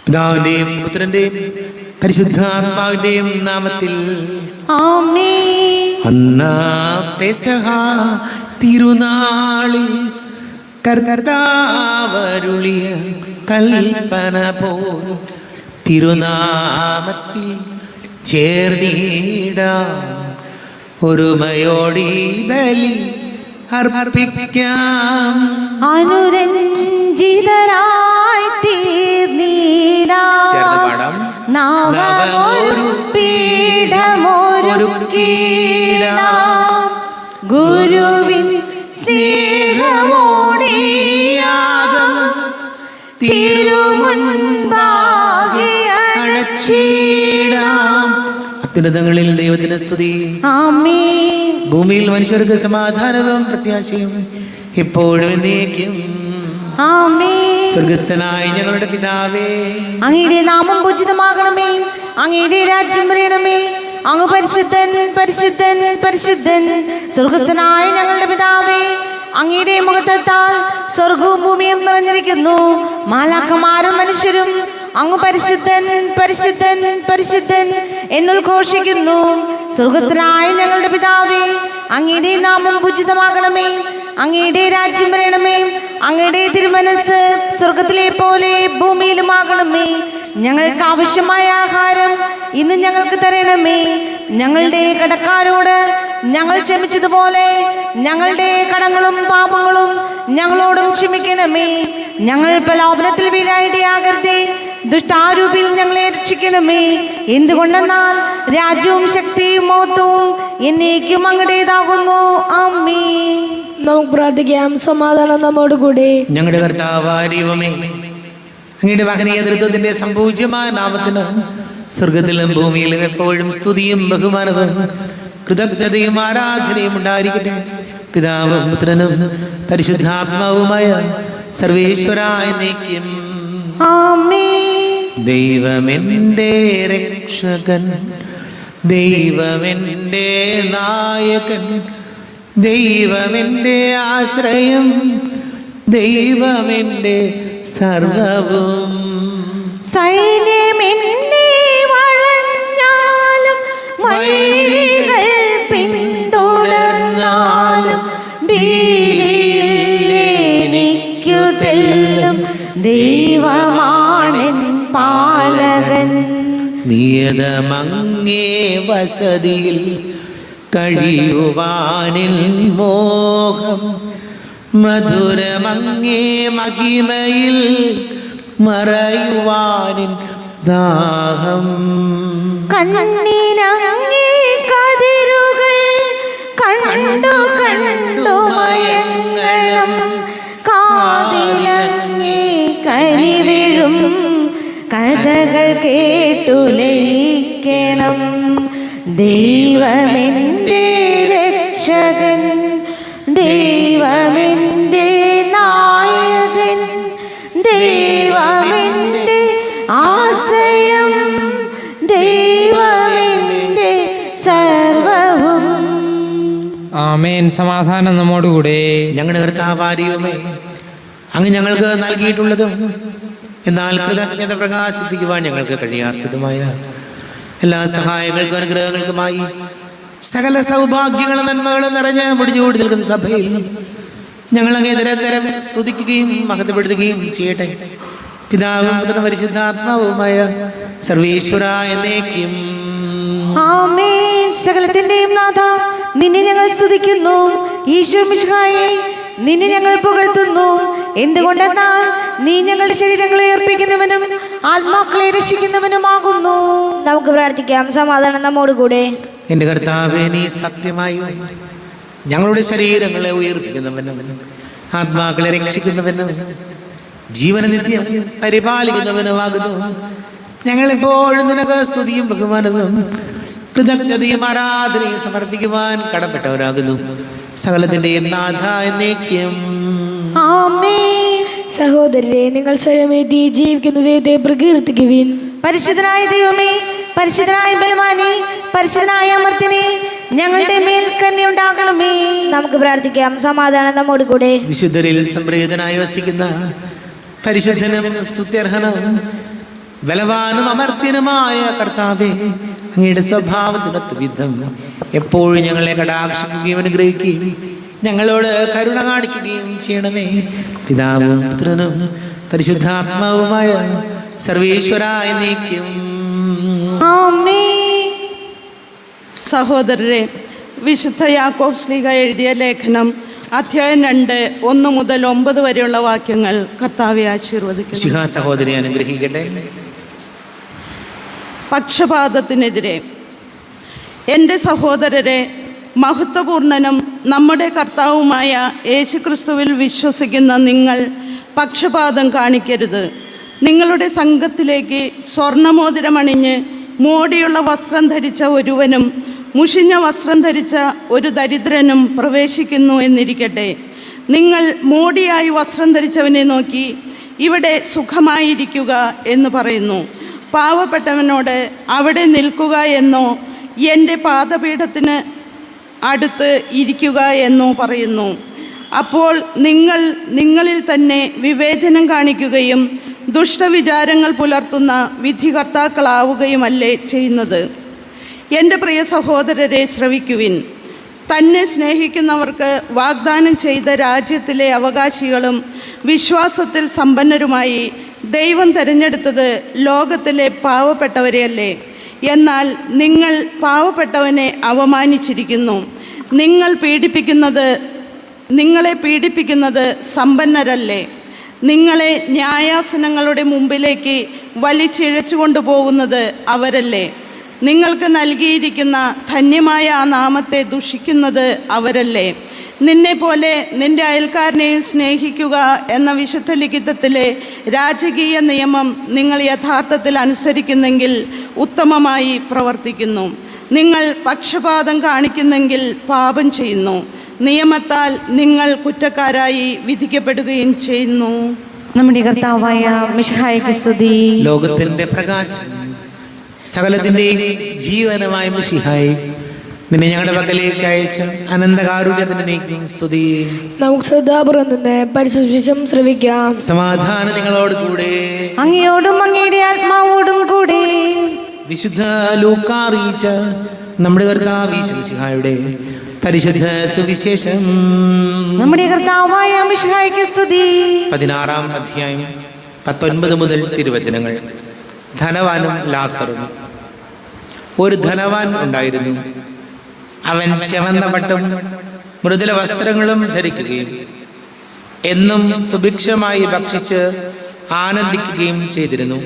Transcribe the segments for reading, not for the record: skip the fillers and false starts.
പിതാവിന്റെയും പുത്രന്റെയും പരിശുദ്ധാത്മാവിന്റെയും നാമത്തിൽ ആമേൻ. അന്നാ പെസഹ തിരുനാളിൽ കർത്താവരുളിയ കൽപ്പന പോൽ തിരുനാമത്തിൽ ചേർന്നിടാം. ഒരുമയോടി ബലി അർപ്പിക്കാം. അനുരഞ്ജിതരായി തീർന്നിടാം. നവമൊരു പീഠമൊരുക്കിടാം. ഗുരുവിൻ സ്നേഹമോടിയാകും തിരുമുൻപാകെ അണച്ചിടാം. അത്യുന്നതങ്ങളിൽ ദൈവത്തിന് സ്തുതി. ആമേൻ. ഭൂമിയിൽ മനുഷ്യർക്ക് സമാധാനവും പ്രത്യാശയും എപ്പോഴും എന്നേക്കും. ആമേൻ. സ്വർഗസ്ഥനായ ഞങ്ങളുടെ പിതാവേ, അങ്ങയുടെ നാമം പൂജിതമാകണമേ. അങ്ങയുടെ രാജ്യം വരണമേ. അങ്ങ് പരിശുദ്ധൻ പരിശുദ്ധൻ പരിശുദ്ധൻ. സ്വർഗസ്ഥനായ ഞങ്ങളുടെ പിതാവേ, അങ്ങയുടെ മുഖത്താൽ സ്വർഗവും ഭൂമിയും നിറഞ്ഞിരിക്കുന്നു. മാലാഖമാരും മനുഷ്യരും അങ്ങ് പരിശുദ്ധൻ പരിശുദ്ധൻ പരിശുദ്ധൻ എന്നുദ്ഘോഷിക്കുന്നു. സ്വർഗസ്ഥനായ ഞങ്ങളുടെ പിതാവേ, അങ്ങയുടെ നാമം പൂജിതമാകണമേ. അങ്ങയുടെ രാജ്യം വരണമേ. അങ്ങയുടെ തിരുമനസ് സ്വർഗത്തിലെ പോലെ ഭൂമിയിലുമാകണമേ. ഞങ്ങൾക്ക് ആവശ്യമായ ആഹാരം ഇന്ന് ഞങ്ങൾക്ക് തരണമേ. ഞങ്ങളുടെ കടക്കാരോട് ഞങ്ങൾ ക്ഷമിച്ചതുപോലെ ഞങ്ങളുടെ കടങ്ങളും പാപങ്ങളും ഞങ്ങളോടും ക്ഷമിക്കണമേ. ഞങ്ങൾ പ്രലോഭനത്തിൽ വീഴാനിടയാകരുതേ. ദുഷ്ടാരൂപിൽ ഞങ്ങളെ രക്ഷിക്കണമേ. എന്തുകൊണ്ടെന്നാൽ രാജ്യവും ശക്തിയും മഹത്വവും എന്നേക്കും അങ്ങടേതാകുന്നു. ആമേൻ. നമുക്ക് പ്രാർത്ഥിക്കാം. സമാധാനം നമ്മോട് കൂടെ. ഞങ്ങളുടെ കർത്താവായ ദൈവമേ, അങ്ങയുടെ മഹനീയ നേതൃത്വത്തിന്റെ സംപൂജ്യമായ നാമത്തിന് സ്വർഗത്തിലും ഭൂമിയിലും എപ്പോഴും സ്തുതിയും ബഹുമാനവും കൃതജ്ഞതയും ആരാധനയും ഉണ്ടായിരിക്കട്ടെ. പിതാവും പുത്രനും പരിശുദ്ധാത്മാവുമായ സർവേശ്വരായ എന്നേക്കും. ആമേൻ. ദൈവമെന്റെ രക്ഷകൻ, ദൈവമെന്റെ നായകൻ, ദൈവമെന്റെ ആശ്രയം, ദൈവമെന്റെ സർവവും. സൈന്യമെന്നെ വളഞ്ഞാലും വൈരികൾ പിന്തുടർന്നാലും ഭീതിയില്ലെനിക്കു തെല്ലും ദൈവമാണെൻ പാലകൻ. നിയതമങ്ങേ വസതിയിൽ കഴിയുവാനിൽ മോഹം, മധുരമങ്ങേ മഹിമയിൽ മറയുവാനിൻ ദാഹം. കണ്ണിലങ്ങേ കതിരുകൾ കണ്ടു കണ്ടു മയങ്ങണം. കാതിലങ്ങേ കരിവിഴും കഥകൾ കേട്ടുലയിക്കണം. ദൈവമെന്റെ രക്ഷകൻ, ദൈവമെന്റെ നായകൻ, ദൈവമെന്റെ ആശ്രയം, ദൈവമെന്റെ സർവവും. ആമേൻ. സമാധാനം നമ്മോടുകൂടെ. ഞങ്ങളുടെ കർത്താവായ ദൈവമേ, അങ്ങ് ഞങ്ങൾക്ക് നൽകിയിട്ടുള്ളതും എന്നാൽ കൃതജ്ഞത പ്രകാശിപ്പിക്കുവാൻ ഞങ്ങൾക്ക് കഴിയാത്തതുമായ എല്ലാ സഹായങ്ങൾക്കും അനുഗ്രഹങ്ങൾക്കുമായി സകല സൗഭാഗ്യങ്ങളും നന്മകളും നിറഞ്ഞ് മുടിഞ്ഞുകൂടി നിൽക്കുന്ന സഭയിൽ ഞങ്ങൾ അങ്ങേ നിരന്തരം സ്തുതിക്കുകയും മഹത്വപ്പെടുത്തുകയും ചെയ്യട്ടെ. പിതാവും പുത്രനും പരിശുദ്ധാത്മാവുമായ സർവേശ്വരായ എന്നേക്കും. ആമേൻ. സകലത്തിന്റെയും നാഥ, നിന്നെ ഞങ്ങൾ സ്തുതിക്കുന്നു. ഈശോ മിശിഹായേ, നിന്നെ ഞങ്ങൾ പുകഴ്ത്തുന്നു. എന്തുകൊണ്ടെന്നാൽ നീ ഞങ്ങളുടെ ശരീരങ്ങളെ ഉയർപ്പിക്കുന്നവനും ആത്മാക്കളെ രക്ഷിക്കുന്നവനുമാകുന്നു. നമുക്ക് പ്രാർത്ഥിക്കാം. സമാധാനം നമ്മോട് കൂടെ. എൻ്റെ കർത്താവേ, നീ സത്യമായും ഞങ്ങളുടെ ശരീരങ്ങളെ ഉയർപ്പിക്കുന്നവനും ആത്മാക്കളെ രക്ഷിക്കുന്നവനും ജീവന നിത്യം പരിപാലിക്കുന്നവനുമാകുന്നു. ഞങ്ങളെപ്പോഴും നിനക്ക് സ്തുതിയും ബഹുമാനവും കൃതജ്ഞതയും ആരാധനയും സമർപ്പിക്കുവാൻ കടപ്പെട്ടവരാകുന്നു. സകലത്തിന്റെയും നാഥ എന്നേക്കും. ആമേൻ. സഹോദരരെ, നിങ്ങൾ സ്വയമേറ്റി ജീവിക്കുന്ന ദൈവത്തെ പ്രകീർത്തിക്കുവിൻ. പരിശുദ്ധനായ ദൈവമേ, പരിശുദ്ധനായ ബലവാനേ, പരിശുദ്ധനായ അമർത്യനേ, ഞങ്ങളുടെ മേൽ കരുണയുണ്ടാകണമേ. നമുക്ക് പ്രാർത്ഥിക്കാം. സമാധാനം നമ്മോട് കൂടെ. വിശുദ്ധരിൽ സംപ്രീതനായി വസിക്കുന്ന പരിശുദ്ധനും സ്തുത്യർഹനും ബലവാനും അമർത്യനുമായ കർത്താവേ, അങ്ങയുടെ സ്വഭാവത്തിനൊത്ത വിധം എപ്പോഴും ഞങ്ങളെ കടാക്ഷിക്കുകയും അനുഗ്രഹിക്കുകയും ഞങ്ങളോട് കരുണ കാണിക്കുകയും ചെയ്യണമേ. പിതാവും പുത്രനും പരിശുദ്ധാത്മാവുമായ സർവേശ്വരായ നീക്കും. ആമേൻ. സഹോദരരെ, വിശുദ്ധ യാക്കോബ് ശ്ലീഹ എഴുതിയ ലേഖനം അധ്യായം 2 1 മുതൽ 9 വരെയുള്ള വാക്യങ്ങൾ കർത്താവെ ആശീർവദിക്കുന്നു. ശിഹാ സഹോദരി അനുഗ്രഹിക്കട്ടെ. പക്ഷപാതത്തിനെതിരെ. എൻ്റെ സഹോദരരെ, മഹത്വപൂർണനും നമ്മുടെ കർത്താവുമായ യേശുക്രിസ്തുവിൽ വിശ്വസിക്കുന്ന നിങ്ങൾ പക്ഷപാതം കാണിക്കരുത്. നിങ്ങളുടെ സംഘത്തിലേക്ക് സ്വർണ്ണമോതിരമണിഞ്ഞ് മോടിയുള്ള വസ്ത്രം ധരിച്ച ഒരുവനും മുഷിഞ്ഞ വസ്ത്രം ധരിച്ച ഒരു ദരിദ്രനും പ്രവേശിക്കുന്നു എന്നിരിക്കട്ടെ. നിങ്ങൾ മോടിയായി വസ്ത്രം ധരിച്ചവനെ നോക്കി ഇവിടെ സുഖമായിരിക്കുക എന്ന് പറയുന്നു. പാവപ്പെട്ടവനോട് അവിടെ നിൽക്കുക എന്നോ എൻ്റെ പാദപീഠത്തിന് അടുത്ത് ഇരിക്കുക എന്നോ പറയുന്നു. അപ്പോൾ നിങ്ങൾ നിങ്ങളിൽ തന്നെ വിവേചനം കാണിക്കുകയും ദുഷ്ടവിചാരങ്ങൾ പുലർത്തുന്ന വിധികർത്താക്കളാവുകയുമല്ലേ ചെയ്യുന്നത്? എൻ്റെ പ്രിയ സഹോദരരെ, ശ്രവിക്കുവിൻ. തന്നെ സ്നേഹിക്കുന്നവർക്ക് വാഗ്ദാനം ചെയ്ത രാജ്യത്തിലെ അവകാശികളും വിശ്വാസത്തിൽ സമ്പന്നരുമായി ദൈവം തിരഞ്ഞെടുത്തത് ലോകത്തിലെ പാവപ്പെട്ടവരെയല്ലേ? എന്നാൽ നിങ്ങൾ പാവപ്പെട്ടവനെ അവമാനിച്ചിരിക്കുന്നു. നിങ്ങളെ പീഡിപ്പിക്കുന്നത് സമ്പന്നരല്ലേ? നിങ്ങളെ ന്യായാസനങ്ങളുടെ മുമ്പിലേക്ക് വലിച്ചിഴച്ചു കൊണ്ടുപോകുന്നത് അവരല്ലേ? നിങ്ങൾക്ക് നൽകിയിരിക്കുന്ന ധന്യമായ ആ നാമത്തെ ദുഷിക്കുന്നത് അവരല്ലേ? നിന്നെപ്പോലെ നിന്റെ അയൽക്കാരനെയും സ്നേഹിക്കുക എന്ന വിശുദ്ധ ലിഖിതത്തിലെ രാജകീയ നിയമം നിങ്ങൾ യഥാർത്ഥത്തിൽ അനുസരിക്കുന്നെങ്കിൽ ഉത്തമമായി പ്രവർത്തിക്കുന്നു. നിങ്ങൾ പക്ഷപാതം കാണിക്കുന്നെങ്കിൽ പാപം ചെയ്യുന്നു. നിയമത്താൽ നിങ്ങൾ കുറ്റക്കാരായി വിധിക്കപ്പെടുകയും ചെയ്യുന്നു. നമ്മുടെ കർത്താവായ മിശിഹായ്ക്ക് സ്തുതി. ലോകത്തിന്റെ പ്രകാശം, സകലത്തിന്റെ ജീവനമായ മിശിഹായി, നിന്നെ ഞങ്ങളുടെ പക്കലേക്ക് അയച്ച അനന്തകാരുണ്യത്തിന് നീക്കും സ്തുതി. നമുക്ക് ശ്രദ്ധാപുറം നിന്ന് പരിശുദ്ധം ശ്രവിക്കാം. സമാധാനം നിങ്ങളോട് കൂടെ. അങ്ങയോടും അങ്ങയുടെ ആത്മാവോടും കൂടെ. വിശുദ്ധ ലൂക്കാ അറിയിച്ച നമ്മുടെ കർത്താവ് മിശിഹായുടെ പരിശുദ്ധ സുവിശേഷം. നമ്മുടെ കർത്താവായ മിശിഹായ്ക്ക് സ്തുതി. 16-ാം അധ്യായം 19 മുതൽ തിരുവചനങ്ങൾ. ധനവാനും ലാസറും. ഒരു ധനവാൻ ഉണ്ടായിരുന്നു. അവൻ ചെവന്ന പട്ടും മൃദുല വസ്ത്രങ്ങളും ധരിക്കുകയും എന്നും സുഭിക്ഷമായി ഭക്ഷിച്ച് ആനന്ദിക്കുകയും ചെയ്തിരുന്നു.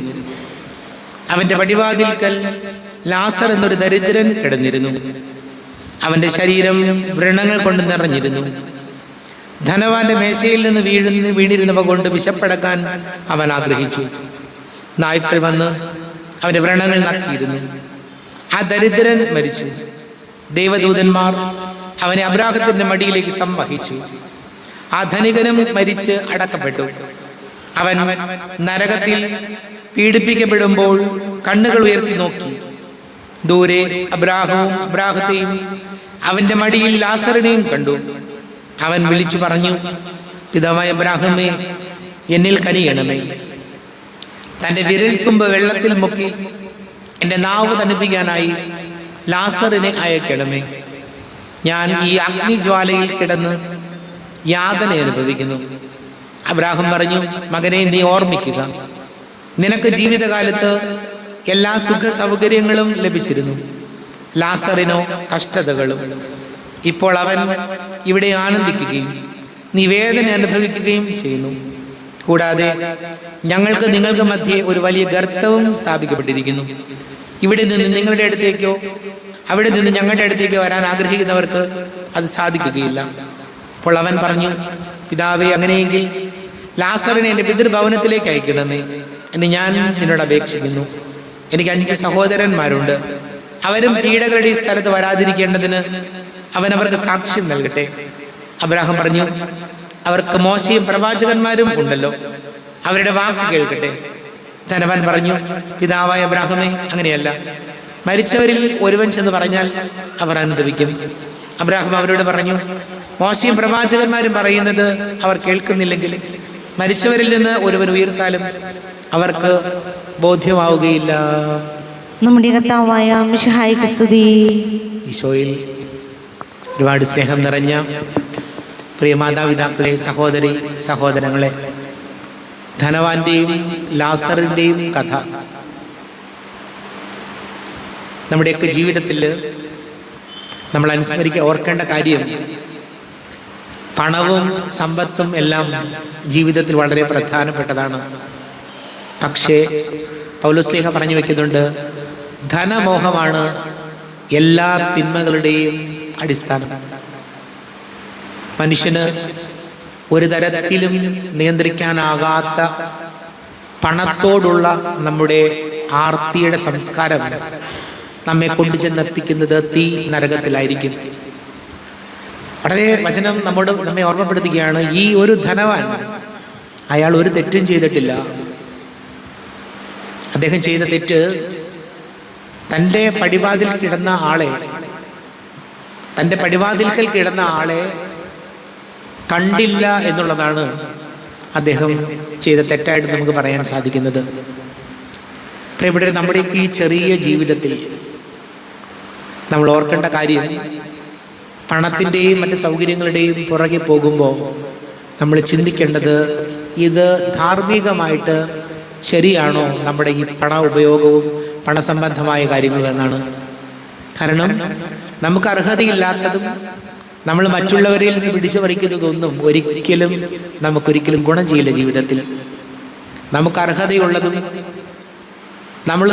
അവന്റെ പടിവാതിൽക്കൽ ലാസർ എന്നൊരു ദരിദ്രൻ കിടന്നിരുന്നു. അവന്റെ ശരീരം വ്രണങ്ങൾ കൊണ്ട് നിറഞ്ഞിരുന്നു. ധനവാന്റെ മേശയിൽ നിന്ന് വീണിരുന്നവ കൊണ്ട് വിശപ്പടക്കാൻ അവൻ ആഗ്രഹിച്ചു. നായ്ക്കൾ വന്ന് അവന്റെ വ്രണങ്ങൾ നക്കിയിരുന്നു. ആ ദരിദ്രൻ മരിച്ചു. ദൈവദൂതന്മാർ അവനെ അബ്രാഹത്തിന്റെ മടിയിലേക്ക് സംവഹിച്ചു. ആ ധനികനും മരിച്ച് അടക്കപ്പെട്ടു. അവൻ നരകത്തിൽ പീഡിപ്പിക്കപ്പെടുമ്പോൾ കണ്ണുകൾ ഉയർത്തി നോക്കി. ദൂരെ അബ്രാഹത്തെയും അവന്റെ മടിയിൽ ലാസറിനെയും കണ്ടു. അവൻ വിളിച്ചു പറഞ്ഞു, പിതാവായ അബ്രാഹമേ, എന്നിൽ കനിയണമേ. തൻ്റെ വിരൽ തുമ്പ് വെള്ളത്തിൽ മുക്കി എൻ്റെ നാവ് തണുപ്പിക്കാനായി ലാസറിനെ അയക്കണമേ. ഞാൻ ഈ അഗ്നിജ്വാലയിൽ കിടന്ന് യാതന അനുഭവിക്കുന്നു. അബ്രാഹം പറഞ്ഞു, മകനെ, നീ ഓർമ്മിക്കുക, നിനക്ക് ജീവിതകാലത്ത് എല്ലാ സുഖ സൗകര്യങ്ങളും ലഭിച്ചിരുന്നു. ലാസറിനോ കഷ്ടതകളും. ഇപ്പോൾ അവൻ ഇവിടെ ആനന്ദിക്കുകയും നീ വേദന അനുഭവിക്കുകയും ചെയ്യുന്നു. കൂടാതെ നിങ്ങൾക്ക് മധ്യേ ഒരു വലിയ ഗർത്തവും സ്ഥാപിക്കപ്പെട്ടിരിക്കുന്നു. ഇവിടെ നിന്ന് നിങ്ങളുടെ അടുത്തേക്കോ അവിടെ നിന്ന് ഞങ്ങളുടെ അടുത്തേക്കോ വരാൻ ആഗ്രഹിക്കുന്നവർക്ക് അത് സാധിക്കുകയില്ല. അപ്പോൾ അവൻ പറഞ്ഞു, പിതാവേ, അങ്ങനെയെങ്കിൽ ലാസറിനെ എൻ്റെ പിതൃഭവനത്തിലേക്ക് അയക്കണമേ എന്ന് ഞാൻ നിന്നോട് അപേക്ഷിക്കുന്നു. എനിക്ക് 5 സഹോദരന്മാരുണ്ട്. അവരും പീഡകളുടെ ഈ സ്ഥലത്ത് വരാതിരിക്കേണ്ടതിന് അവൻ അവർക്ക് സാക്ഷ്യം നൽകട്ടെ. അബ്രാഹാം പറഞ്ഞു, അവർക്ക് മോശയും പ്രവാചകന്മാരും ഉണ്ടല്ലോ, അവരുടെ വാക്ക് കേൾക്കട്ടെ. ധനവാൻ പറഞ്ഞു, പിതാവായ അബ്രാഹാമേ, അങ്ങനെയല്ല. മരിച്ചവരിൽ ഒരുവൻ ചെന്ന് പറഞ്ഞാൽ അവർ അനുദപിക്കും. അബ്രാഹാം അവരോട് പറഞ്ഞു, മോശയും പ്രവാചകന്മാരും പറയുന്നത് അവർ കേൾക്കുന്നില്ലെങ്കിൽ മരിച്ചവരിൽ നിന്ന് ഒരുവൻ ഉയർത്താലും അവർക്ക് ബോധ്യമാവുകയില്ല. നമ്മുടെ കർത്താവായ മിശിഹായ്ക്ക് സ്തുതി. ഈശോയിൽ ഒരുപാട് സ്നേഹം നിറഞ്ഞ പ്രിയ മാതാപിതാക്കളെ, സഹോദരി സഹോദരങ്ങളെ, ധനവാന്റെയും ലാസറിൻ്റെയും കഥ നമ്മുടെയൊക്കെ ജീവിതത്തിൽ നമ്മൾ ഓർക്കേണ്ട കാര്യം, പണവും സമ്പത്തും എല്ലാം ജീവിതത്തിൽ വളരെ പ്രധാനപ്പെട്ടതാണ്. പക്ഷേ പൗലോസ്ലീഹ പറഞ്ഞു വെക്കുന്നുണ്ട്, ധനമോഹമാണ് എല്ലാ തിന്മകളുടെയും അടിസ്ഥാനം. മനുഷ്യന് ഒരു തരത്തിലും നിയന്ത്രിക്കാനാകാത്ത പണത്തോടുള്ള നമ്മുടെ ആർത്തിയുടെ സംസ്കാരം നമ്മെ കൊണ്ടുചെന്നെത്തിക്കുന്നത് തീ നരകത്തിലായിരിക്കും. വളരെ വചനം നമ്മെ ഓർമ്മപ്പെടുത്തുകയാണ്, ഈ ഒരു ധനവാൻ അയാൾ ഒരു തെറ്റും ചെയ്തിട്ടില്ല. അദ്ദേഹം ചെയ്ത തെറ്റ് തൻ്റെ പടിവാതിൽ കിടന്ന ആളെ കണ്ടില്ല എന്നുള്ളതാണ് അദ്ദേഹം ചെയ്ത തെറ്റായിട്ട് നമുക്ക് പറയാൻ സാധിക്കുന്നത്. പ്രിയപ്പെട്ടവരെ, നമ്മുടെ ഈ ചെറിയ ജീവിതത്തിൽ നമ്മൾ ഓർക്കേണ്ട കാര്യം, പണത്തിൻ്റെയും മറ്റ് സൗകര്യങ്ങളുടെയും പുറകെ പോകുമ്പോൾ നമ്മൾ ചിന്തിക്കേണ്ടത്, ഇത് ധാർമ്മികമായിട്ട് ശരിയാണോ നമ്മുടെ ഈ പണ ഉപയോഗവും പണസംബന്ധമായ കാര്യങ്ങളും എന്നാണ്. കാരണം നമുക്ക് അർഹതയില്ലാത്തതും നമ്മൾ മറ്റുള്ളവരിൽ നിന്ന് പിടിച്ചു പറിക്കുന്നതൊന്നും നമുക്കൊരിക്കലും ഗുണം ചെയ്യില്ല. ജീവിതത്തിൽ നമുക്ക് അർഹതയുള്ളതും നമ്മൾ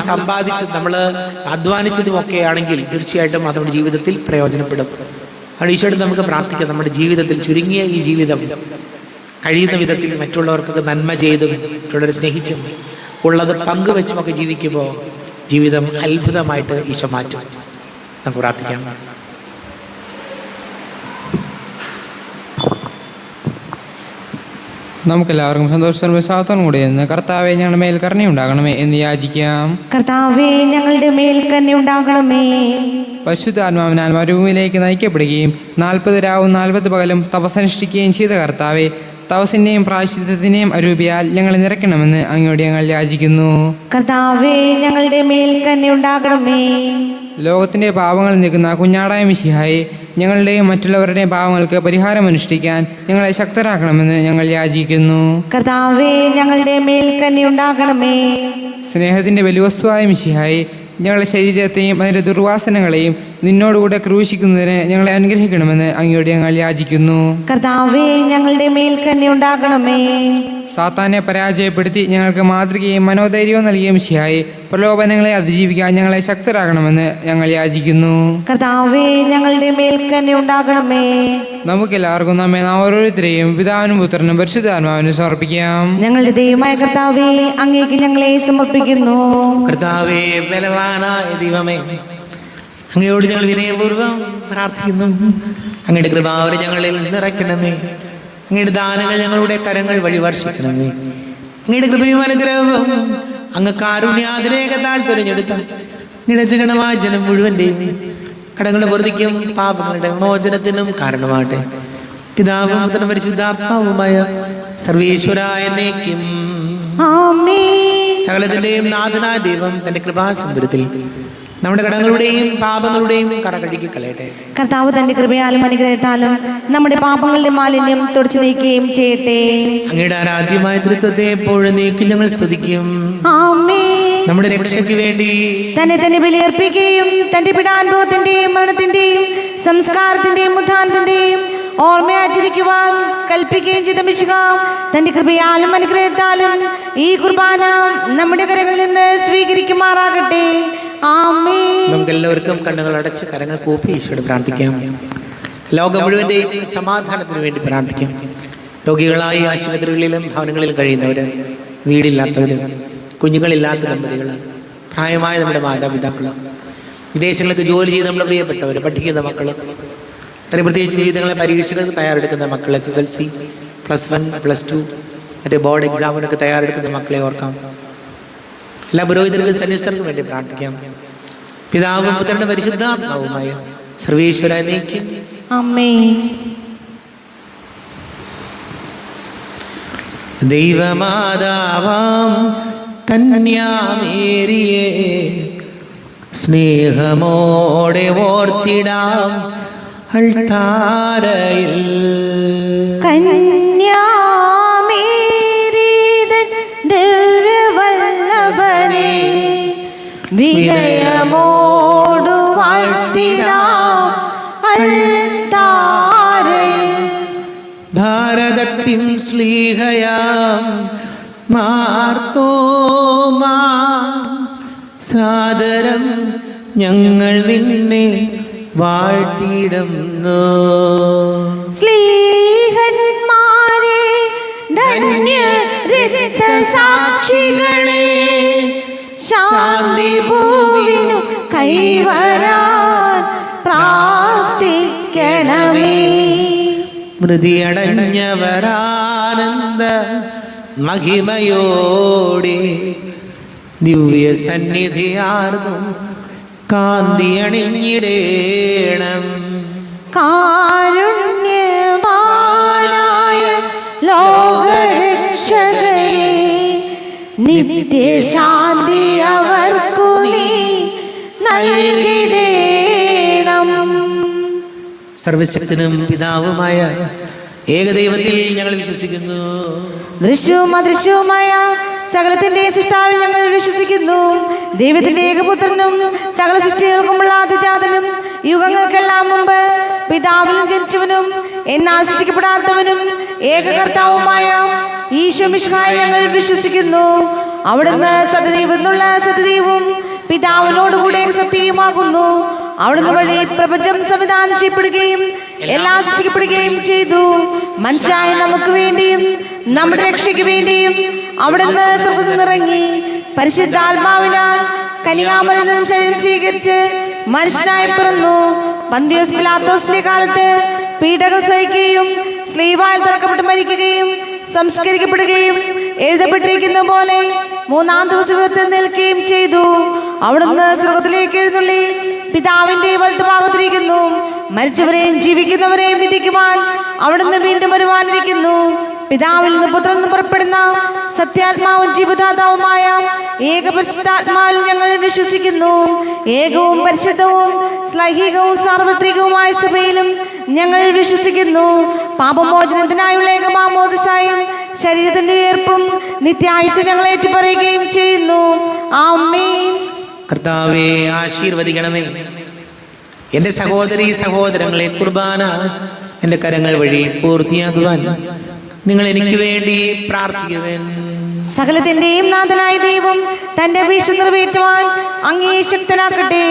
അധ്വാനിച്ചതും ഒക്കെ ആണെങ്കിൽ തീർച്ചയായിട്ടും അത് നമ്മുടെ ജീവിതത്തിൽ പ്രയോജനപ്പെടും. അതുകൊണ്ട് ഈശോയോട് നമുക്ക് പ്രാർത്ഥിക്കാം, നമ്മുടെ ജീവിതത്തിൽ ചുരുങ്ങിയ ഈ ജീവിതം കഴിയുന്ന വിധത്തിൽ മറ്റുള്ളവർക്കൊക്കെ നന്മ ചെയ്തും മറ്റുള്ളവരെ സ്നേഹിച്ചും ഉള്ളത് പങ്കുവെച്ചുമൊക്കെ ജീവിക്കുമ്പോൾ ജീവിതം അത്ഭുതമായിട്ട് ഈശോ മാറ്റും. നമുക്ക് പ്രാർത്ഥിക്കാം. നമുക്കെല്ലാവർക്കും സന്തോഷത്തോടും വിശ്വാസത്തോടും കൂടി എന്ന് കർത്താവെ ഞങ്ങളുടെ മേൽ കരുണയുണ്ടാകണമേ എന്ന് യാചിക്കാം. കർത്താവേ, ഞങ്ങളുടെ മേൽ കരുണയുണ്ടാകണമേ. പരിശുദ്ധാത്മാവിനാൽ മരുഭൂമിയിലേക്ക് നയിക്കപ്പെടുകയും 40 രാവും 40 പകലും തപസ്സനുഷ്ഠിക്കുകയും ചെയ്ത കർത്താവെ, തപസ്സിൻ്റെയും പ്രായശ്ചിത്തത്തിൻ്റെയും അരൂപിയാൽ ഞങ്ങളെ നിറയ്ക്കണമെന്ന് അങ്ങയോട് ഞങ്ങൾ യാചിക്കുന്നു. കർത്താവേ, ഞങ്ങളുടെ മേൽ കരുണയുണ്ടാകണമേ. ലോകത്തിൻ്റെ പാപങ്ങൾ നീക്കുന്ന കുഞ്ഞാടായ മിശിഹായെ, ഞങ്ങളുടെയും മറ്റുള്ളവരുടെയും പാപങ്ങൾക്ക് പരിഹാരം അനുഷ്ഠിക്കാൻ ഞങ്ങളെ ശക്തരാക്കണമെന്ന് ഞങ്ങൾ യാചിക്കുന്നു. കർത്താവേ, ഞങ്ങളുടെ മേൽ കരുണയുണ്ടാകണമേ. സ്നേഹത്തിൻ്റെ ബലിവസ്തുവായ മിശിഹായെ, ഞങ്ങളുടെ ശരീരത്തെയും അതിൻ്റെ ദുർവാസനകളെയും നിന്നോടുകൂടെ ക്രൂശിക്കുന്നതിന് ഞങ്ങളെ അനുഗ്രഹിക്കണമെന്ന് അങ്ങയോട് ഞങ്ങൾ യാചിക്കുന്നു. കർത്താവേ, ഞങ്ങളുടെ മേൽ കരുണയുണ്ടാകണമേ. സാത്താനെ പരാജയപ്പെടുത്തി ഞങ്ങൾക്ക് മാതൃകയും മനോധൈര്യവും നൽകിയ മിശിഹായെ, പ്രലോഭനങ്ങളെ അതിജീവിക്കാൻ ഞങ്ങളെ ശക്തരാക്കണമെന്ന് ഞങ്ങൾ യാചിക്കുന്നു. കർത്താവേ, ഞങ്ങളുടെ മേൽ കരുണയുണ്ടാകണമേ. നമുക്കെല്ലാവർക്കും നമ്മെ ഓരോരുത്തരെയും പിതാവിനും പുത്രനും പരിശുദ്ധാത്മാവിനും സമർപ്പിക്കാം. ഞങ്ങളുടെ ദൈവമായ കർത്താവേ, അങ്ങേക്ക് ഞങ്ങളെ സമർപ്പിക്കുന്നു. കർത്താവേ, ബലവാനായ ദൈവമേ, അങ്ങയോട് ഞങ്ങൾ വിനയപൂർവ്വം പ്രാർത്ഥിക്കുന്നു. അങ്ങയുടെ കൃപാവരെ ഞങ്ങളിൽ നിറയ്ക്കണമേ. അങ്ങയുടെ ദാനങ്ങൾ ഞങ്ങളുടെ കരങ്ങൾ വഴി വർഷിക്കണമേ. അങ്ങയുടെ കൃപയും അനുഗ്രഹവും അങ്ങ് കാരുണ്യാതിരേകത്താൽ തിരഞ്ഞെടുത്ത അങ്ങയുടെ ജഗണമായ ജനം മുഴുവൻ്റെയും കടങ്ങളുടെ പൊറുതിക്കും പാപങ്ങളുടെ മോചനത്തിനും കാരണമാകട്ടെ. പിതാവും പുത്രനും പരിശുദ്ധാത്മാവുമായ സർവേശ്വരായ എന്നേക്കും ആമേൻ. സകലത്തിന്റെയും നാഥനായ ദൈവം തന്റെ കൃപാസമുദ്രത്തിൽ നമ്മുടെ കടങ്ങളുടെയും പാപങ്ങളുടെയും കറ കഴുകി കളയട്ടെ. കർത്താവ് തന്റെ കൃപയാലും അനുഗ്രഹത്താലും നമ്മുടെ പാപങ്ങളുടെ മാലിന്യം തുടച്ചു നീക്കുകയും ചെയ്യട്ടെ. അങ്ങയുടെ ആരാധ്യമായ തൃത്വത്തെ എപ്പോഴും നീക്കി ഞങ്ങൾ സ്തുതിക്കും. ആമേൻ. നമ്മുടെ രക്ഷയ്ക്ക് വേണ്ടി തന്നെ ബലിയർപ്പിക്കുകയും തന്റെ പീഡാനുഭവത്തിന്റെയും മരണത്തിന്റെയും സംസ്കാരത്തിന്റെയും ഉത്ഥാനത്തിന്റെയും ഓർമ്മ ആചരിക്കുവാൻ കൽപ്പിക്കുകയും ചെയ്ത മിശിഹ തന്റെ കൃപയാലും അനുഗ്രഹത്താലും ഈ കുർബാന നമ്മുടെ കരങ്ങളിൽ നിന്ന് സ്വീകരിക്കുമാറാകട്ടെ. ആമേൻ. നമുക്കെല്ലാവർക്കും കണ്ണുകൾ അടച്ച് കരങ്ങൾ കൂപ്പി ഈശോയോട് പ്രാർത്ഥിക്കാം. ലോകം മുഴുവൻ്റെയും സമാധാനത്തിന് വേണ്ടി പ്രാർത്ഥിക്കാം. രോഗികളായി ആശുപത്രികളിലും ഭവനങ്ങളിലും കഴിയുന്നവർ, വീടില്ലാത്തവർ, കുഞ്ഞുങ്ങളില്ലാത്ത ദമ്പതികൾ, പ്രായമായ നമ്മുടെ മാതാപിതാക്കൾ, വിദേശങ്ങളിലേക്ക് ജോലി ചെയ്ത് നമ്മുടെ പ്രിയപ്പെട്ടവർ, പഠിക്കുന്ന മക്കൾ, പ്രത്യേകിച്ച് ജീവിതങ്ങളെ പരീക്ഷകൾക്ക് തയ്യാറെടുക്കുന്ന മക്കൾ, SSLC, +1, +2 മറ്റേ ബോർഡ് എക്സാമിനൊക്കെ തയ്യാറെടുക്കുന്ന മക്കളെ ഓർക്കാം. എല്ലാ പുരോഹിതർക്കും സന്യസ്തർക്കും വേണ്ടി പ്രാർത്ഥിക്കാം. പിതാവും പുത്രനും പരിശുദ്ധാത്മാവുമായ സർവേശ്വരായ എന്നേക്കും ആമേൻ. ദൈവമാതാവാം കന്യാമേരിയെ സ്നേഹമോടെ ഓർത്തിടാം അൾത്താരയിൽ. കന്യാമേരീതൻ ദിവ്യവല്ലഭനെ വിനയമോടു വാഴ്ത്തിടാം അൾത്താരയിൽ. ഭാരതത്തിൻ ശ്ലീഹയാം മാർത്തോമാ സാദരം ഞങ്ങൾ നിന്നെ വാഴ്ത്തിടുന്നു. സ്ലീഹന്മാരെ ധന്യ രക്തസാക്ഷികളെ ശാന്തി ഭൂവിനു കൈവരാൻ പ്രാർത്ഥിക്കണമേ. മൃതിയടഞ്ഞവരാനന്ദ മഹിമയോടെ ദിവ്യ സന്നിധിയാർന്നും കാന്തി അണിഞ്ഞിടേണം. കാരുണ്യവാനായ ലോകരക്ഷകനെ നിത്യശാന്തി അവർക്കു നീ നൽകിടേണം. സർവശക്തനും പിതാവുമായ ഏകദൈവത്തിൽ ഞങ്ങൾ വിശ്വസിക്കുന്നു. ദൃശ്യവും അദൃശ്യവുമായ സകലത്തിന്റെ സൃഷ്ടാവിൽ ഞങ്ങൾ വിശ്വസിക്കുന്നു. ദൈവത്തിന്റെ ഏകപുത്രനും സകല സൃഷ്ടികൾക്കുമുള്ള ആദിജാതനും യുഗങ്ങൾക്കെല്ലാം മുമ്പ് പിതാവിലും ജനിച്ചവനും എന്നാൽ സൃഷ്ടിക്കപ്പെടാത്തവനും ഏകകർത്താവുമായ ഈശോ മിശിഹായെ ഞങ്ങൾ വിശ്വസിക്കുന്നു. അവിടുന്ന് സത്യദൈവത്തിനുള്ള സത്യദൈവവും പിതാവിനോടുകൂടെ സത്യമാകുന്നു. അവിടുന്ന് വഴി പ്രപഞ്ചം സംവിധാനം ചെയ്യപ്പെടുകയും എല്ലാം സൃഷ്ടിക്കപ്പെടുകയും ചെയ്തു. മനുഷ്യരായ നമുക്ക് വേണ്ടിയും നമ്മുടെ രക്ഷയ്ക്ക് വേണ്ടിയും അവിടുന്ന് സ്വർഗ്ഗത്തിൽ നിന്നിറങ്ങി പരിശുദ്ധാത്മാവിനാൽ കന്യാമറിയിൽ നിന്നും ശരീരം സ്വീകരിച്ച് മനുഷ്യനായി പിറന്നു. പന്തിയോസ് പിലാത്തോസിന്റെ കാലത്ത് പീഡകൾ സഹിക്കുകയും സ്ലീവായിൽ തറക്കപ്പെട്ട് മരിക്കുകയും സംസ്കരിക്കപ്പെടുകയും എഴുതപ്പെട്ടിരിക്കുന്ന പോലെ മൂന്നാം ദിവസം ഉയർത്തെഴുന്നേൽക്കുകയും ചെയ്തു. അവിടുന്ന് സ്വർഗ്ഗത്തിലേക്ക് എഴുന്നള്ളി പിതാവിന്റെ വലത്തുഭാഗത്തിരിക്കുന്നു. മരിച്ചവരെയും ജീവിക്കുന്നവരെയും വിധിക്കുവാൻ അവിടുന്ന് വീണ്ടും വരുവാനിരിക്കുന്നു. പിതാവിൽ നിന്ന് പുത്രനിൽ നിന്ന് പുറപ്പെടുന്ന സത്യാത്മാവും ജീവദാതാവുമായ ഏകപരിശുദ്ധാത്മാവിൽ ഞങ്ങൾ വിശ്വസിക്കുന്നു. ഏകവും പരിശുദ്ധവും ശ്ലൈഹികവും സാർവത്രികവുമായ സഭയിലും ഞങ്ങൾ വിശ്വസിക്കുന്നു. പാപമോചനത്തിനായുള്ള ഏകമാമോദിസായും ശരീരത്തിന്റെ ഉയർപ്പും നിത്യായുസ്സും ഞങ്ങൾ ഏറ്റുപറയുകയും ചെയ്യുന്നു. ആമേൻ. കർത്താവേ, ആശീർവദിക്കണമേ. എൻ്റെ സഹോദരീ സഹോദരങ്ങളെ, കുർബാന എൻ്റെ കരങ്ങൾ വഴി പൂർത്തിയാക്കുവാൻ നിങ്ങൾ എനിക്ക് വേണ്ടി പ്രാർത്ഥിക്കുവാൻ. സകലത്തിന്റെയും നാഥനായ ദൈവം തന്റെ അപേക്ഷ നിറവേറ്റുവാൻ അങ്ങേ ശക്തനാക്കട്ടെ.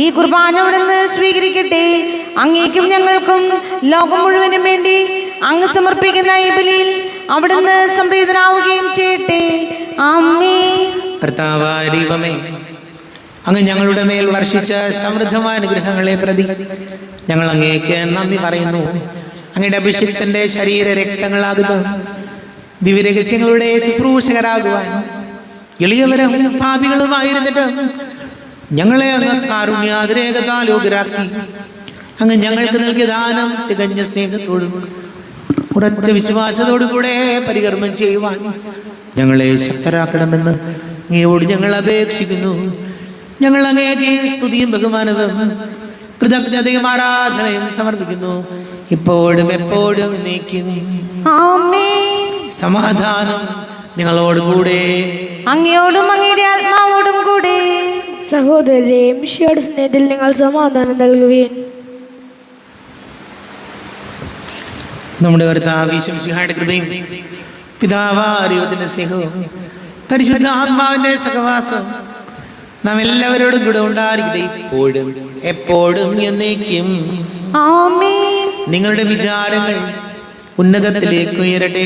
ഈ കുർബാന അവിടുന്ന് സ്വീകരിക്കട്ടെ. അങ്ങേക്കും ഞങ്ങൾക്കും ലോകം മുഴുവനും വേണ്ടി അങ്ങ് സമർപ്പിക്കുന്ന ഈ ബലിയിൽ അവിടുന്ന് സംപ്രീതനാവുകയും ചെയ്യട്ടെ. ആമേൻ. കർത്താവായ ദൈവമേ, അങ്ങ് ഞങ്ങളുടെ മേൽ വർഷിച്ച സമൃദ്ധമായ അനുഗ്രഹങ്ങളെ പ്രതി ഞങ്ങൾ അങ്ങേക്ക് നന്ദി പറയുന്നു. അങ്ങയുടെ അഭിഷിക്തന്റെ ശരീര രക്തങ്ങളാകുന്നു ദിവ്യരഹസ്യങ്ങളുടെ ശുശ്രൂഷകരാകുവാൻ എളിയവരും പാപികളുമായിരുന്നിട്ട് ഞങ്ങളെ അങ്ങ് കാരുണ്യാതിരേകത്താൽ യോഗ്യരാക്കി. അങ്ങ് ഞങ്ങൾക്ക് നൽകിയ ദാനം തികഞ്ഞ സ്നേഹത്തോടും ഉറച്ച വിശ്വാസത്തോടുകൂടെ പരികർമ്മം ചെയ്യുവാൻ ഞങ്ങളെ ശക്തരാക്കണമെന്ന് അങ്ങയോട് ഞങ്ങൾ അപേക്ഷിക്കുന്നു. ഞങ്ങൾ അങ്ങേക്ക് സ്തുതിയും ബഹുമാനവും കൃതജ്ഞതയും ആരാധനയും സമർപ്പിക്കുന്നു, ഇപ്പോഴും എപ്പോഴും എന്നേക്കും. ആമേൻ. സമാധാനം നിങ്ങളോട് കൂടെ, അങ്ങയോടും അങ്ങയുടെ ആത്മാവോടും കൂടെ. സഹോദരരെ, മിശിഹായുടെ സ്നേഹത്തിൽ നിങ്ങൾ സമാധാനം നൽകുകയും. നമ്മുടെ കർത്താവ് യേശു മിശിഹായുടെ കൃപയും പിതാവായ ദൈവത്തിന്റെ സ്നേഹവും പരിശുദ്ധ ആത്മാവിന്റെ സഹവാസം നാം എല്ലാവരോടും കൂടെ ഉണ്ടായിരിക്കട്ടെ, ഇപ്പോഴും എപ്പോഴും എന്നേക്കും. ആമേൻ. നിങ്ങളുടെ വിചാരങ്ങൾ ഉന്നതത്തിലേക്ക് ഉയരട്ടെ.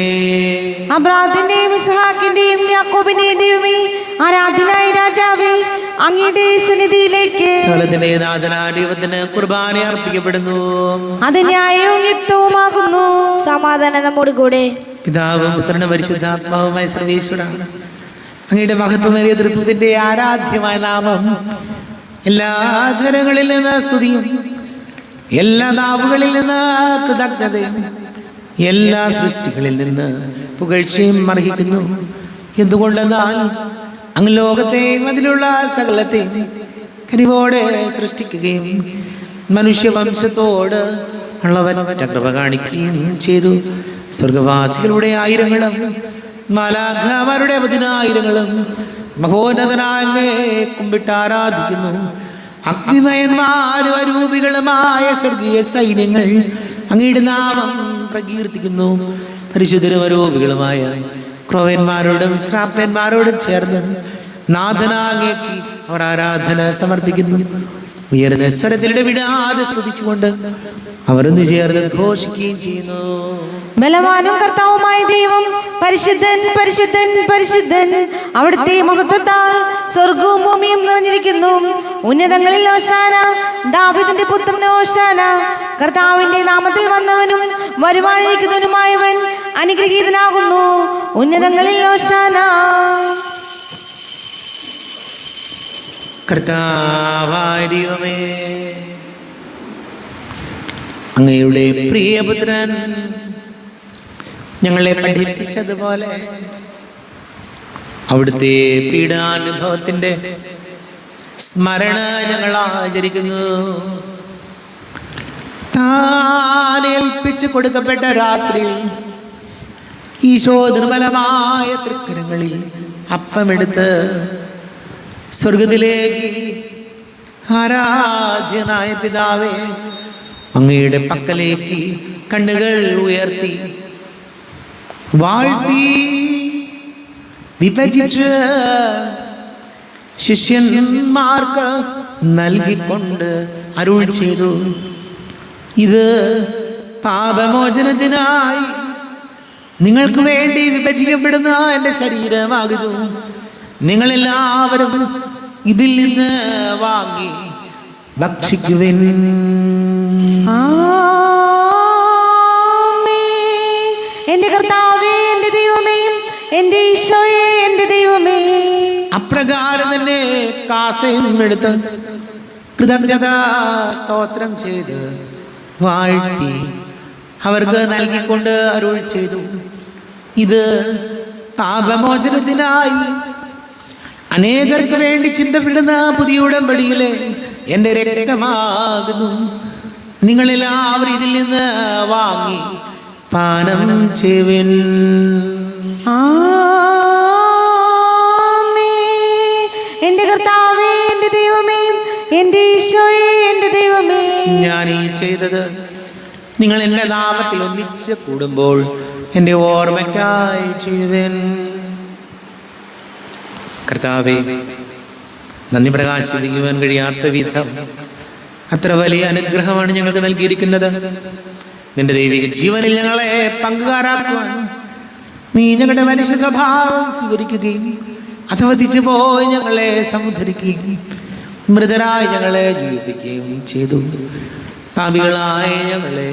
അബ്രാഹാമിന്റെയും ഇസ്ഹാക്കിന്റെയും യാക്കോബിന്റെയും ദൈവമേ, ആരാധനായ രാജാവേ, അങ്ങയുടെ സന്നിധിയിലേക്ക് സകലത്തിന്റെ നാഥനായ ദൈവത്തിന് കുർബാന അർപ്പിക്കപ്പെടുന്നു. അത് ന്യായവും യുക്തവുമാകുന്നു. സമാധാനം നമ്മോട് കൂടെ. പിതാവും പുത്രനും പരിശുദ്ധാത്മാവുമായ സർവേശ്വരാ, അങ്ങയുടെ മഹത്വമേറിയ തൃത്വത്തിന്റെ ആരാധ്യമായ നാമം എല്ലാ ധരങ്ങളിൽ നിന്ന് സ്തുതിയും എല്ലാ നാവുകളിൽ നിന്ന് കൃതജ്ഞതയും എല്ലാ സൃഷ്ടികളിൽ നിന്ന് പുകഴ്ചയും അർഹിക്കുന്നു. എന്തുകൊണ്ടെന്നാൽ അങ്ങ് ലോകത്തെയും അതിലുള്ള സകലത്തെയും കനിവോടെ സൃഷ്ടിക്കുകയും മനുഷ്യവംശത്തോട് ഉള്ളവറ്റ കൃപ കാണിക്കുകയും ചെയ്തു. സ്വർഗവാസികളുടെ ആയിരങ്ങളും മാലാഖമാരുടെ 10,000ങ്ങളും മഹോന്നതനായ കുമ്പിട്ട് ആരാധിക്കുന്നു. അഗ്നിമയന്മാരും അരൂപികളുമായ സ്വർഗീയ സൈന്യങ്ങൾ അങ്ങയുടെ നാമം പ്രകീർത്തിക്കുന്നു. പരിശുദ്ധരും അരൂപികളുമായ ക്രോവന്മാരോടും ശ്രാപ്പന്മാരോടും ചേർന്ന് നാഥനാങ്ങേക്ക് അവർ ആരാധന സമർപ്പിക്കുന്നു. ഉയർന്ന സ്വരത്തിലൂടെ വിടാതെ സ്തുതിച്ചുകൊണ്ട് അവർ ഒന്ന് ചേർന്ന് ഘോഷിക്കുകയും ചെയ്യുന്നു. ബലവാനും കർത്താവുമായ ദൈവം പരിശുദ്ധൻ പരിശുദ്ധൻ പരിശുദ്ധൻ. അവിടുത്തെ മഹത്വത്താൽ സ്വർഗവും ഭൂമിയും നിറഞ്ഞിരിക്കുന്നു. ഉന്നതങ്ങളിൽ ഹോശാന, ദാവീദിന്റെ പുത്രന് ഹോശാന. കർത്താവിന്റെ നാമത്തിൽ വന്നവനും വരുവാനിരിക്കുന്നവനുമായവൻ അനുഗ്രഹീതനാകുന്നു. ഉന്നതങ്ങളിൽ ഹോശാന. കർത്താവായ ദൈവമേ, അങ്ങയുടെ പ്രിയപുത്രൻ ഞങ്ങളെ പഠിപ്പിച്ചതുപോലെ അവിടുത്തെ പീഡാനുഭവത്തിന്റെ സ്മരണ ഞങ്ങൾ ആചരിക്കുന്നു. താൻ ഏൽപ്പിച്ച് കൊടുക്കപ്പെട്ട രാത്രിയിൽ ഈശോ നിർമ്മലമായ തൃക്കരങ്ങളിൽ അപ്പമെടുത്ത് സ്വർഗത്തിലേക്ക് ആരാധ്യനായ പിതാവേ, അങ്ങയുടെ പക്കലേക്ക് കണ്ണുകൾ ഉയർത്തി വാഴ്ത്തി വിഭജിച്ച് ശിഷ്യന്മാർക്ക് നൽകിക്കൊണ്ട് അരുൾ ചെയ്തു, ഇത് പാപമോചനത്തിനായി നിങ്ങൾക്ക് വേണ്ടി വിഭജിക്കപ്പെടുന്ന എൻ്റെ ശരീരമാകുന്നു. നിങ്ങളെല്ലാവരും ഇതിൽ നിന്ന് വാങ്ങി ഭക്ഷിക്കുവിൻ. എന്റെ കർത്താവേ, എന്റെ ദൈവമേ, എന്റെ ഈശോയേ, എന്റെ ദൈവമേ. അപ്രകാരം തന്നെ കാസയും എടുത്ത് കൃതജ്ഞത സ്തോത്രം ചെയ്ത് വാഴ്ത്തി അവർക്ക് നൽകിക്കൊണ്ട് അരുൾ ചെയ്തു, ഇത് പാപമോചനത്തിനായി അനേകർക്ക് വേണ്ടി ചിന്തപ്പെടുന്ന പുതിയ ഉടമ്പടിയിലെ എൻ്റെ രക്തമാകുന്നു. നിങ്ങളെല്ലാവരും ഇതിൽ നിന്ന് വാങ്ങി പാനം ചെയ്യുവിൻ. എന്റെ കർത്താവേ, എന്റെ ദൈവമേ, എന്റെ ഈശോയേ, എന്റെ ദൈവമേ. ഞാൻ ഈ ചെയ്തത് നിങ്ങൾ എൻ്റെ നാമത്തിൽ ഒന്നിച്ച് കൂടുമ്പോൾ എൻ്റെ ഓർമ്മയ്ക്കായി ചെയ്യുവിൻ. കർത്താവേ, നന്ദി പ്രകാശിപ്പിക്കുവാൻ കഴിയാത്ത വിധം അത്ര വലിയ അനുഗ്രഹമാണ് ഞങ്ങൾക്ക് നൽകിയിരിക്കുന്നത്. നിന്റെ ദൈവിക ജീവനിൽ ഞങ്ങളെ പങ്കുകാരാക്കുവാൻ നീ ഞങ്ങളുടെ മനുഷ്യ സ്വഭാവം സ്വീകരിക്കുകയും അധവധിച്ചു പോയി ഞങ്ങളെ സമുദ്ധരിക്കുകയും മൃതരായി ഞങ്ങളെ ജീവിപ്പിക്കുകയും ചെയ്തു. പാപികളായ ഞങ്ങളെ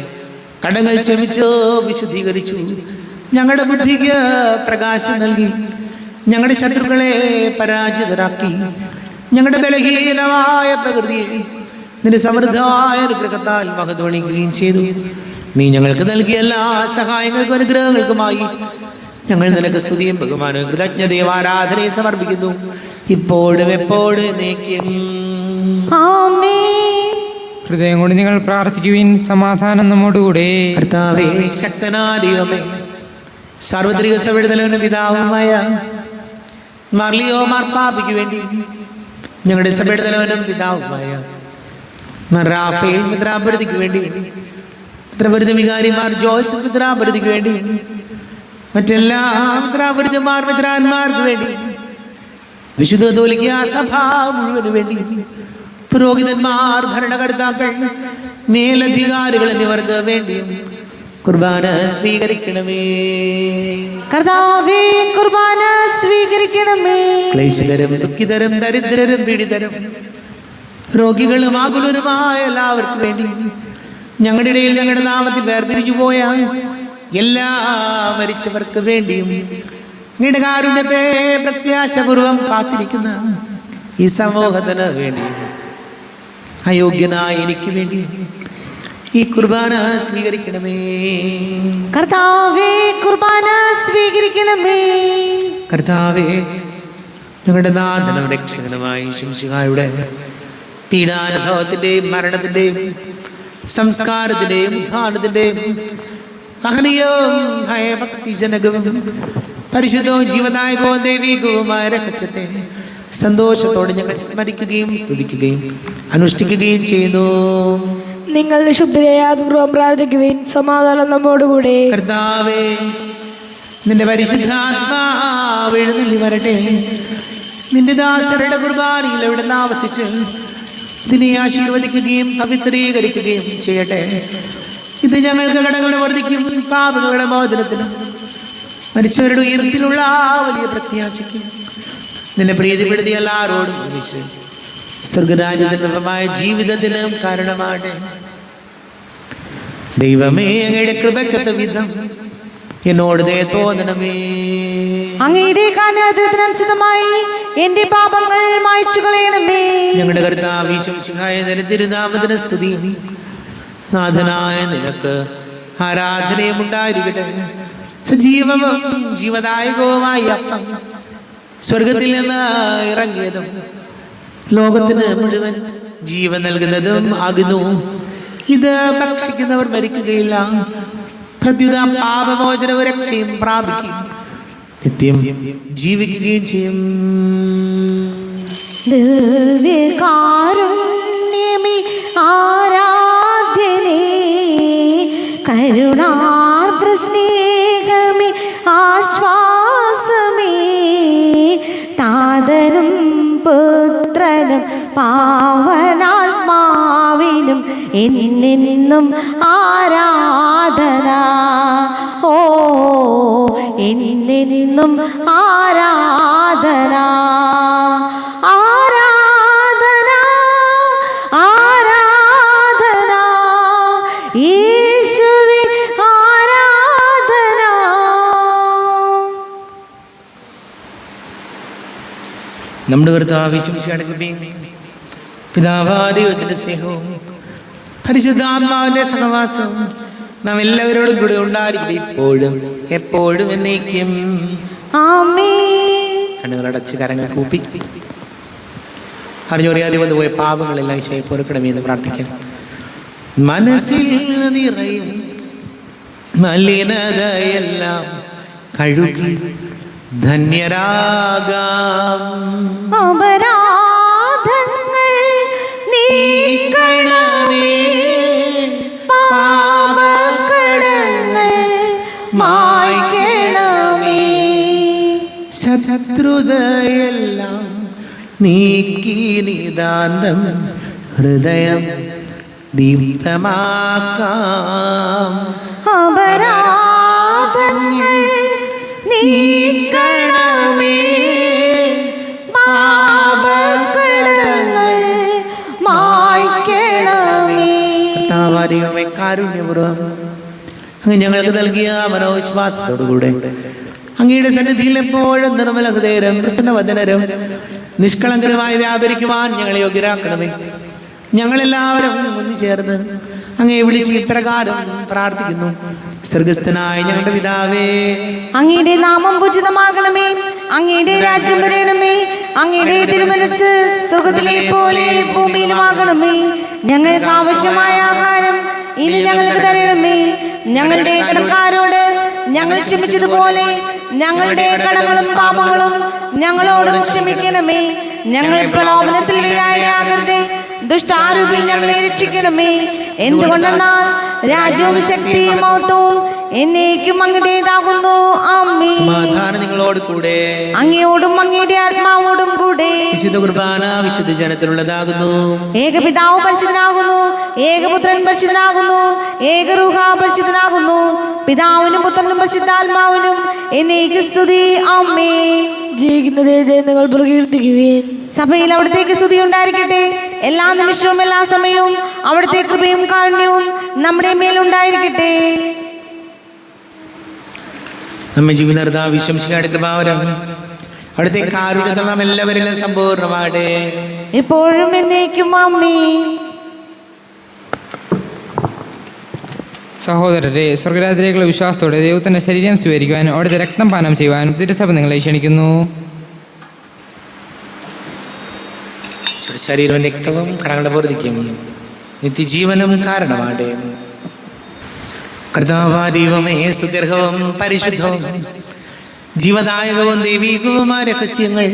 കടങ്ങൾ ക്ഷമിച്ച് വിശുദ്ധീകരിച്ചു. ഞങ്ങളുടെ ബുദ്ധിക്ക് പ്രകാശം നൽകി ഞങ്ങളുടെ ശത്രുക്കളെ പരാജിതരാക്കി. ഞങ്ങളുടെ ബലഹീനമായ പ്രകൃതിയെ നിന്റെ സമൃദ്ധമായ അനുഗ്രഹത്താൽ മഹത്വണിക്കുകയും ചെയ്തു. നീ ഞങ്ങൾക്ക് നൽകിയ എല്ലാ സഹായങ്ങൾക്കും അനുഗ്രഹങ്ങൾക്കുമായി ഞങ്ങൾ നിനക്ക് സ്തുതിയും ബഹുമാനവും കൃതജ്ഞതയും ആരാധനയും സമർപ്പിക്കുന്നു, ഇപ്പോഴും എപ്പോഴും എന്നേക്കും. ഹൃദയം കൊണ്ട് നിങ്ങൾ പ്രാർത്ഥിക്കുവിൻ. സമാധാനം നമ്മോടുകൂടെ. കർത്താവേ, ശക്തനായ ദൈവമേ, സാർവത്രിക സഭയുടെ തലവനും പിതാവുമായ മാർലിയോ മാർപ്പാപ്പയ്ക്ക് വേണ്ടി ഞങ്ങളുടെ സഭയുടെ തലവനും പിതാവുമായ റാഫേൽ മിത്രാപരതിക്ക് വേണ്ടി, മിത്രാപരതി വികാരിമാർ ജോസഫ് മിത്രാപരതിക്ക് വേണ്ടി, മറ്റെല്ലാ മിത്രാപരതിമാർ മിത്രാന്മാർക്ക് വേണ്ടി, വിശുദ്ധ കത്തോലിക്കാ സഭ മുഴുവന് വേണ്ടി, പുരോഹിതന്മാർ, ഭരണകർത്താക്കൾ, മേലധികാരികൾ എന്നിവർക്ക് വേണ്ടിയും കുർബാന സ്വീകരിക്കണമേ. കർത്താവേ, കുർബാന സ്വീകരിക്കണമേ. ക്ലേശിതരും ദുഃഖിതരും ദരിദ്രരും പീഡിതരും രോഗികളും ആകുലരുമായ എല്ലാവർക്കും വേണ്ടി, ഞങ്ങളുടെ ഇടയിൽ ഞങ്ങളുടെ നാമത്തിൽ വേർപിരിഞ്ഞു പോയ എല്ലാ മരിച്ചവർക്ക് വേണ്ടിയും, നിങ്ങളുടെ കാരുണ്യത്തെ പ്രത്യാശപൂർവം കാത്തിരിക്കുന്ന ഈ സമൂഹത്തിന് വേണ്ടി, അയോഗ്യനായ എനിക്ക് വേണ്ടി ഈ കുർബാന സ്വീകരിക്കണമേ. കർത്താവേ, കുർബാന സ്വീകരിക്കണമേ. കർത്താവേ, ഞങ്ങളുടെ നാഥനും രക്ഷകനുമായി ശംശിഹായുടെ പീഡാനുഭവത്തിന്റെയും മരണത്തിന്റെയും സംസ്കാരത്തിന്റെയും ഉദ്ധാനത്തിന്റെയും മഹനീയവും ഭയഭക്തിജനകവും പരിശുദ്ധവും ജീവദായകവും ദൈവികവുമായ രഹസ്യത്തെ സന്തോഷത്തോടെ ഞങ്ങൾ സ്മരിക്കുകയും സ്തുതിക്കുകയും അനുഷ്ഠിക്കുകയും ചെയ്യുന്നു. നിങ്ങൾ ശുദ്ധരായാതുപൂർവം പ്രാർത്ഥിക്കുവിൻ. സമാധാനം നമ്മോടുകൂടെ. കർത്താവേ, നിന്റെ പരിശുദ്ധാത്മാവ് എഴുന്നള്ളി വരട്ടെ. നിന്റെ ദാസരുടെ കുർബാനയിൽ എവിടെ ആവസിച്ച് ഇതിനെ ആശീർവദിക്കുകയും പവിത്രീകരിക്കുകയും ചെയ്യട്ടെ. ഇത് ഞങ്ങൾക്ക് കടങ്ങളുടെ വർദ്ധിക്കും, പാപങ്ങളുടെ മോചനത്തിനും മരിച്ചവരുടെ ഉയർത്തിലുള്ള വലിയ പ്രത്യാശയ്ക്കും നിന്നെ പ്രീതിപ്പെടുത്തി എല്ലാവരോടും ഒന്നിച്ച് സ്വർഗരാജ്യമായ ജീവിതത്തിനും കാരണമാകട്ടെ. ദൈവമേ, അങ്ങയുടെ കൃപക്കത്ത വിധം എന്നോട് ദയ തോന്നണമേ. അങ്ങയുടെ കാരുണ്യത്തിനനുസൃതമായി എന്റെ പാപങ്ങൾ മായ്ച്ചു കളയണമേ. ഞങ്ങളുടെ കർത്താവ് ഈശോമിശിഹായ തിരുനാമത്തിന് സ്തുതിയും നാഥനായ നിനക്ക് ആരാധനയും ഉണ്ടായിരിക്കട്ടെ. സജീവവും ജീവദായകവുമായ അപ്പം സ്വർഗത്തിൽ നിന്ന് ഇറങ്ങിയതും ലോകത്തിന് മുഴുവൻ ജീവൻ നൽകുന്നതും ആകുന്നു. ഇത് ഭക്ഷിക്കുന്നവർ മരിക്കുകയില്ല, പ്രത്യുത പാപമോചനവും രക്ഷയും പ്രാപിക്കും, നിത്യം ജീവിക്കുകയും ചെയ്യും. ദിവ്യകാരുണ്യമേ, ആരാധ്യനേ, കരുണാർദ്ര സ്നേഹമേ, ആശ്വാസമേ, താതനും പുത്രനും പാവനാത്മാവിനും എന്നെന്നും ആരാധന. ഓ, എന്നെന്നും ആരാധന. ആരാധന, ആരാധന, യേശുവേ ആരാധന. നമ്മുടെ കർത്താവ് ഈശോമിശിഹായുടെ കൃപയും പിതാവായ ദൈവത്തിന്റെ സ്നേഹവും പരിശുദ്ധാത്മാവിന്റെ സഹവാസവും നാം എല്ലാവരോടും കൂടെ ഉണ്ടായിരിക്കട്ടെ, ഇപ്പോഴും എപ്പോഴും എന്നേക്കും. ആമേൻ. കണ്ണുകളടച്ച് കരങ്ങൾ കൂപ്പി അറിഞ്ഞറിയാതെ വന്നു പോയ പാപങ്ങളെല്ലാം ഈശോയെ പൊറുക്കണമേ എന്ന് പ്രാർത്ഥിക്കാം. മനസ്സിൽ നിറയും മലിനതയെല്ലാം കഴുകി ധന്യരാകാം. അപരാധങ്ങൾ നീക്കണമേ, പാപകടങ്ങൾ മായ്ക്കണമേ. ശത്രുതയെല്ലാം നീക്കി നിതാന്തം ഹൃദയം ദീപ്തമാക്കാം. അപരാധങ്ങൾ നീക്കണമേ, പാപകടങ്ങൾ മായ്ക്കണമേ. കർത്താവേ, കാരുണ്യപൂർവ്വം അങ്ങ് ഞങ്ങൾക്ക് നൽകിയ മനോവിശ്വാസത്തോടുകൂടെ അങ്ങയുടെ സന്നിധിയിൽ എപ്പോഴും നിർമ്മല ഹൃദയരും പ്രസന്നവദനരും നിഷ്കളങ്കരുമായി വ്യാപരിക്കുവാൻ ഞങ്ങളെ യോഗ്യരാക്കണമേ. ഞങ്ങളെല്ലാവരും ഒന്നു ചേർന്ന് അങ്ങയെ വിളിച്ച് ഇപ്രകാരം പ്രാർത്ഥിക്കുന്നു. സ്വർഗസ്ഥനായ ഞങ്ങളുടെ പിതാവേ, അങ്ങയുടെ നാമം പൂജിതമാകണമേ, അങ്ങയുടെ രാജ്യം വരണമേ, അങ്ങയുടെ തിരുമനസ്സ് സ്വർഗ്ഗത്തിലെ പോലെ ഭൂമിയിലുമാകണമേ. ഞങ്ങൾക്ക് ആവശ്യമായ ആഹാരം ഇനി ഞങ്ങൾക്ക് തരണമേ. ഞങ്ങളുടെ കടക്കാരോട് ഞങ്ങൾ ക്ഷമിച്ചതുപോലെ ഞങ്ങളുടെ കടങ്ങളും പാപങ്ങളും ഞങ്ങളോടും ക്ഷമിക്കണമേ. ഞങ്ങൾ പ്രലോഭനത്തിൽ വീഴാതെ ദുഷ്ടാരൂപിൽ ഞങ്ങളെ രക്ഷിക്കണമേ. എന്തുകൊണ്ടെന്നാൽ രാജ്യവും ശക്തിയും മഹത്വവും എന്നേക്കും അങ്ങയുടേതാകുന്നു. ആമേൻ. സമാധാനം നിങ്ങളോട് കൂടെ, അങ്ങയോടും അങ്ങയുടെ ആത്മാവോടും കൂടെ. വിശുദ്ധ കുർബാന വിശുദ്ധ ജനത്തിലുള്ളതാകുന്നു. ഏകപിതാവ് പരിശുദ്ധനാകുന്നു, ഏകപുത്രൻ പരിശുദ്ധനാകുന്നു, ഏകരൂഹ പരിശുദ്ധനാകുന്നു. പിതാവിനും പുത്രനും പരിശുദ്ധാത്മാവിനും എന്നേക്ക് സ്തുതി. ആമേൻ. ജീവിക്കുന്നതേ നിങ്ങൾ പ്രകീർത്തിക്കുവേൻ. സഭയിൽ അവിടത്തേക്ക് സ്തുതി ഉണ്ടായിരിക്കട്ടെ. എല്ലാ നിമിഷവും എല്ലാ സമയവും അവിടുത്തെ കൃപയും കാരുണ്യവും നമ്മുടെ മേലുണ്ടായിരിക്കട്ടെ. നമ്മെ ജീവിതം വിശ്വസിയുടെ കൃപാവരം അവിടുത്തെ കാരുണ്യത്തിൽ നാം എല്ലാവരിലും സമ്പൂർണ്ണമാകട്ടെ, എപ്പോഴും എന്നേക്കും. ആമേൻ. സഹോദരരെ, സ്വർഗരാജ്യത്തിലേക്കുള്ള വിശ്വാസത്തോടെ ദൈവത്തിൻ്റെ ശരീരം സ്വീകരിക്കുവാനും അവിടുത്തെ രക്തം പാനം ചെയ്യുവാനും തിരുസഭ നിങ്ങളെ ക്ഷണിക്കുന്നു. ശരീരവും രക്തവും കടങ്ങളുടെ പൂർത്തിക്കും നിത്യജീവനും കാരണമാടേ. കർത്താവായ ദൈവമേ, സ്തുത്യർഹവും പരിശുദ്ധവും ജീവദായകവും ദൈവീകവുമായ രഹസ്യങ്ങൾ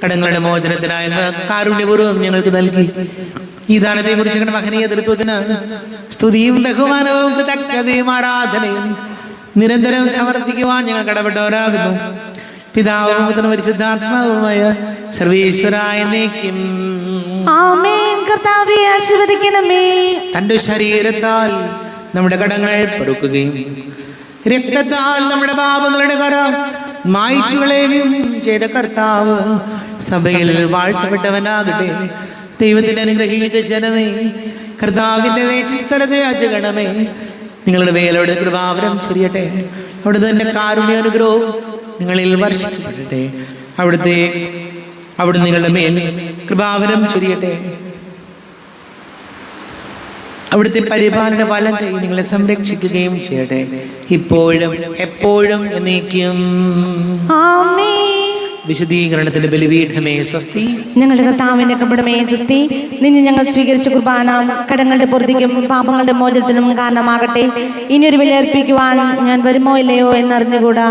കടങ്ങളുടെ മോചനത്തിനായ കാരുണ്യപൂർവ്വം ഞങ്ങൾക്ക് നൽകി. ഈ ദാനത്തെ കുറിച്ച് മഹനീയ തൃത്വത്തിന് സ്തുതിയും ബഹുമാനവും കൃതജ്ഞതയും ആരാധനയും നിരന്തരം സമർപ്പിക്കുവാൻ ഞങ്ങൾ കടപ്പെട്ടവരാകുന്നു. പിതാവും പുത്രനും പരിശുദ്ധാത്മാവുമായ സർവേശ്വരായ എന്നേക്കും ആമേൻ. കർത്താവേ, ആശീർവദിക്കണമേ. തന്റെ ശരീരത്താൽ നമ്മുടെ കടങ്ങൾ പൊറുക്കുകയും രക്തത്താൽ നമ്മുടെ പാപങ്ങളുടെ കര മായ്ച്ചുകളയുകയും ചെയ്ത കർത്താവ് സഭയിൽ വാഴ്ത്തപ്പെട്ടവനാകട്ടെ. ദൈവത്തിന്റെ അനുഗ്രഹീത ജനമേ, കർത്താവിന്റെ സ്ഥലത്തെ അജഗണമേ, നിങ്ങളുടെ മേലോട് കൃപാവരം ചൊരിയട്ടെ. അവിടുത്തെ തന്നെ കാരുണ്യാനുഗ്രഹവും നിങ്ങളിൽ വർഷിക്കപ്പെടട്ടെ. അവിടുന്ന് നിങ്ങളുടെ മേൽ കൃപാവരം ചൊരിയട്ടെ. അവിടുത്തെ പരിപാലന വലം കൈ നിങ്ങളെ സംരക്ഷിക്കുകയും ചെയ്യട്ടെ, ഇപ്പോഴും എപ്പോഴും എന്നേക്കും. വിശുദ്ധീകരണത്തിന്റെ ബലിപീഠമേ സ്വസ്തി. ഞങ്ങളുടെ കർത്താവിന്റെ കപടമേ സ്വസ്തി. നിന്നെ ഞങ്ങൾ സ്വീകരിച്ച കുർബാന കടങ്ങളുടെ പൊറുതിക്കും പാപങ്ങളുടെ മോചനത്തിനും കാരണമാകട്ടെ. ഇനിയൊരു ബലി അർപ്പിക്കുവാൻ ഞാൻ വരുമോ ഇല്ലയോ എന്നറിഞ്ഞുകൂടാ.